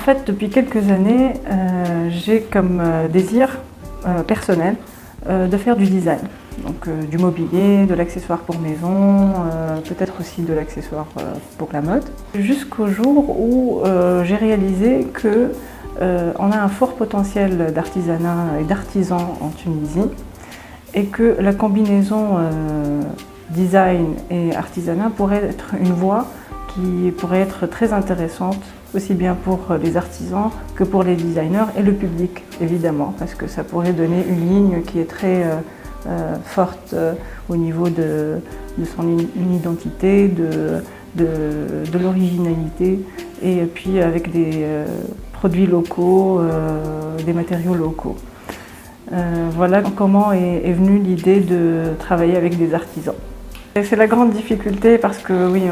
fait, depuis quelques années, j'ai comme désir personnel de faire du design. Donc du mobilier, de l'accessoire pour maison, peut-être aussi de l'accessoire pour la mode. Jusqu'au jour où j'ai réalisé qu'on a un fort potentiel d'artisanat et d'artisans en Tunisie et que la combinaison design et artisanat pourrait être une voie qui pourrait être très intéressante, aussi bien pour les artisans que pour les designers et le public, évidemment, parce que ça pourrait donner une ligne qui est très forte au niveau de son identité, de l'originalité, et puis avec des produits locaux, des matériaux locaux. Voilà comment est venue l'idée de travailler avec des artisans. C'est la grande difficulté parce que oui,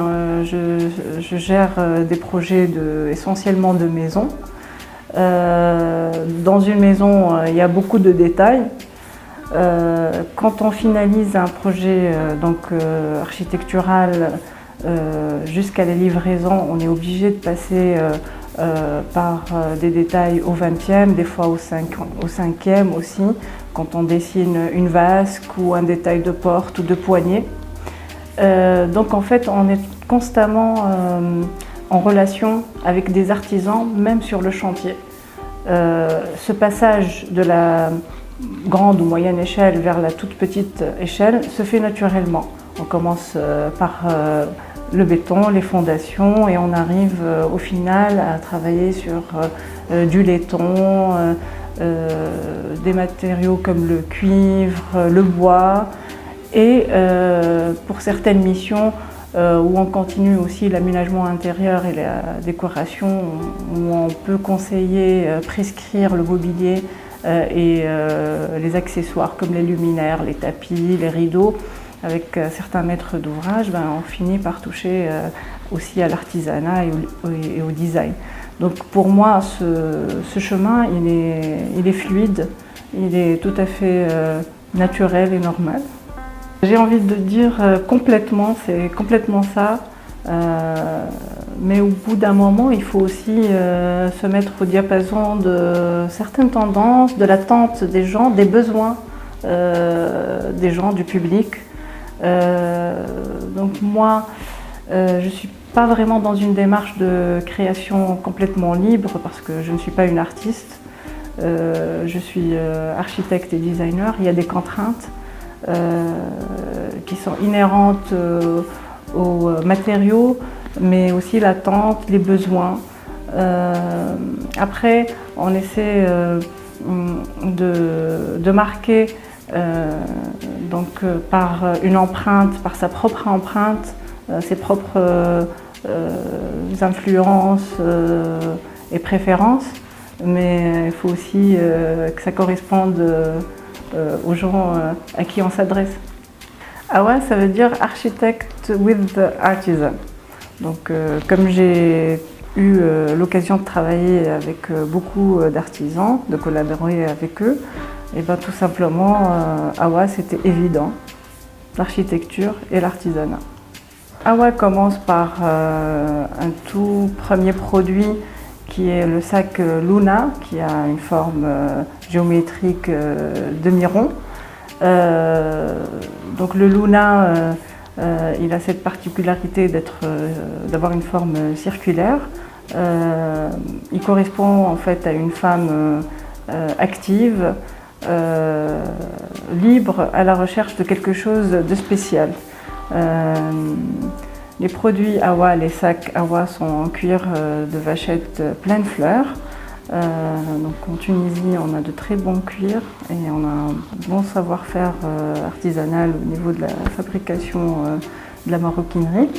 je gère des projets essentiellement de maison. Dans une maison, il y a beaucoup de détails. Quand on finalise un projet architectural jusqu'à la livraison, on est obligé de passer par des détails au 20e, des fois au 5e aussi, quand on dessine une vasque ou un détail de porte ou de poignée. Donc en fait, on est constamment en relation avec des artisans, même sur le chantier. Ce passage de la grande ou moyenne échelle vers la toute petite échelle se fait naturellement. On commence par le béton, les fondations, et on arrive au final à travailler sur du laiton, des matériaux comme le cuivre, le bois, et pour certaines missions où on continue aussi l'aménagement intérieur et la décoration, où on peut conseiller, prescrire le mobilier et les accessoires comme les luminaires, les tapis, les rideaux. Avec certains maîtres d'ouvrage, on finit par toucher aussi à l'artisanat et au design. Donc pour moi, ce chemin, il est fluide, il est tout à fait naturel et normal. J'ai envie de dire complètement, c'est complètement ça. Mais au bout d'un moment, il faut aussi se mettre au diapason de certaines tendances, de l'attente des gens, des besoins des gens, du public. Donc moi, je ne suis pas vraiment dans une démarche de création complètement libre parce que je ne suis pas une artiste. Je suis architecte et designer. Il y a des contraintes qui sont inhérentes aux matériaux, mais aussi l'attente, les besoins. Après, on essaie de marquer par une empreinte, par sa propre empreinte, ses propres influences et préférences, mais il faut aussi que ça corresponde aux gens à qui on s'adresse. Awa, ça veut dire Architect with the Artisan. Donc, comme j'ai eu l'occasion de travailler avec beaucoup d'artisans, de collaborer avec eux, et tout simplement, Awa, c'était évident, l'architecture et l'artisanat. Awa commence par un tout premier produit qui est le sac Luna, qui a une forme géométrique demi-rond. Donc le Luna, il a cette particularité d'avoir une forme circulaire. Il correspond en fait à une femme active, libre, à la recherche de quelque chose de spécial. Les produits Awa, les sacs Awa sont en cuir de vachette pleine fleurs. Donc en Tunisie, on a de très bons cuirs et on a un bon savoir-faire artisanal au niveau de la fabrication de la maroquinerie.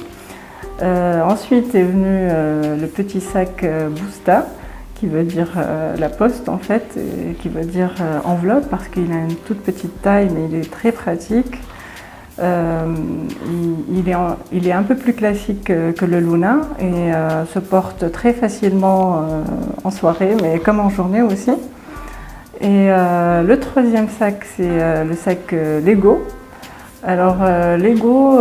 Ensuite est venu le petit sac Bousta, qui veut dire la poste en fait, et qui veut dire enveloppe parce qu'il a une toute petite taille mais il est très pratique. Il est un peu plus classique que le Luna et se porte très facilement en soirée, mais comme en journée aussi. Et le troisième sac, c'est le sac Lego. Alors Lego,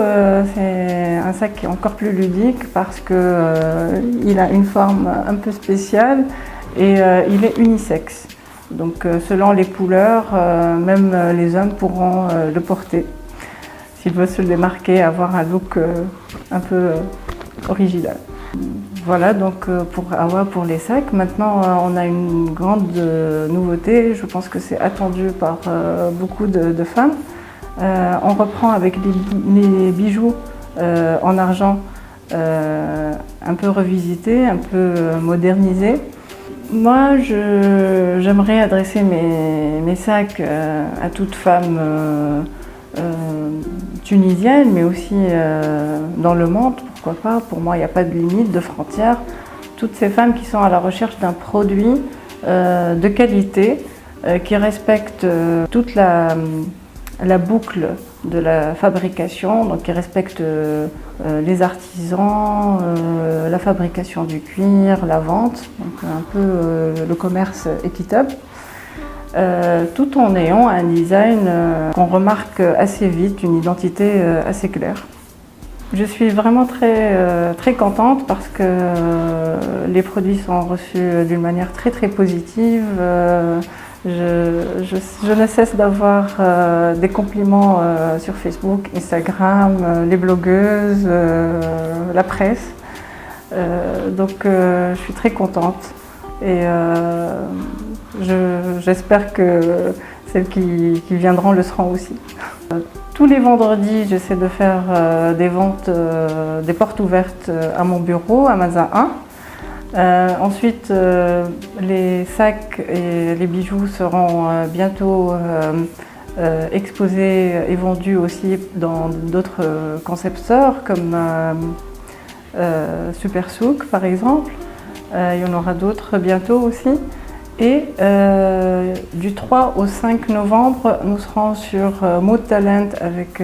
c'est un sac qui est encore plus ludique parce que il a une forme un peu spéciale et il est unisexe. Donc selon les couleurs, même les hommes pourront le porter s'ils veulent se démarquer, avoir un look un peu original. Voilà donc pour Awa pour les sacs. Maintenant on a une grande nouveauté, je pense que c'est attendu par beaucoup de femmes. On reprend avec les bijoux en argent un peu revisités, un peu modernisés. Moi, j'aimerais adresser mes sacs à toute femme tunisienne, mais aussi dans le monde, pourquoi pas. Pour moi, il n'y a pas de limite, de frontières. Toutes ces femmes qui sont à la recherche d'un produit de qualité, qui respecte toute la boucle de la fabrication, donc qui respecte les artisans, la fabrication du cuir, la vente, donc un peu le commerce équitable, tout en ayant un design qu'on remarque assez vite, une identité assez claire. Je suis vraiment très contente parce que les produits sont reçus d'une manière très positive. Je ne cesse d'avoir des compliments sur Facebook, Instagram, les blogueuses, la presse. Donc je suis très contente et j'espère que celles qui viendront le seront aussi. Tous les vendredis, j'essaie de faire des ventes, des portes ouvertes à mon bureau, à Mazin 1. Ensuite, les sacs et les bijoux seront bientôt exposés et vendus aussi dans d'autres concept stores comme Super Souk par exemple. Il y en aura d'autres bientôt aussi. Et du 3 au 5 novembre, nous serons sur Mode Talent avec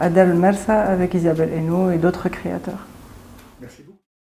Adel Mersa, avec Isabelle Hainaut et d'autres créateurs. Merci beaucoup.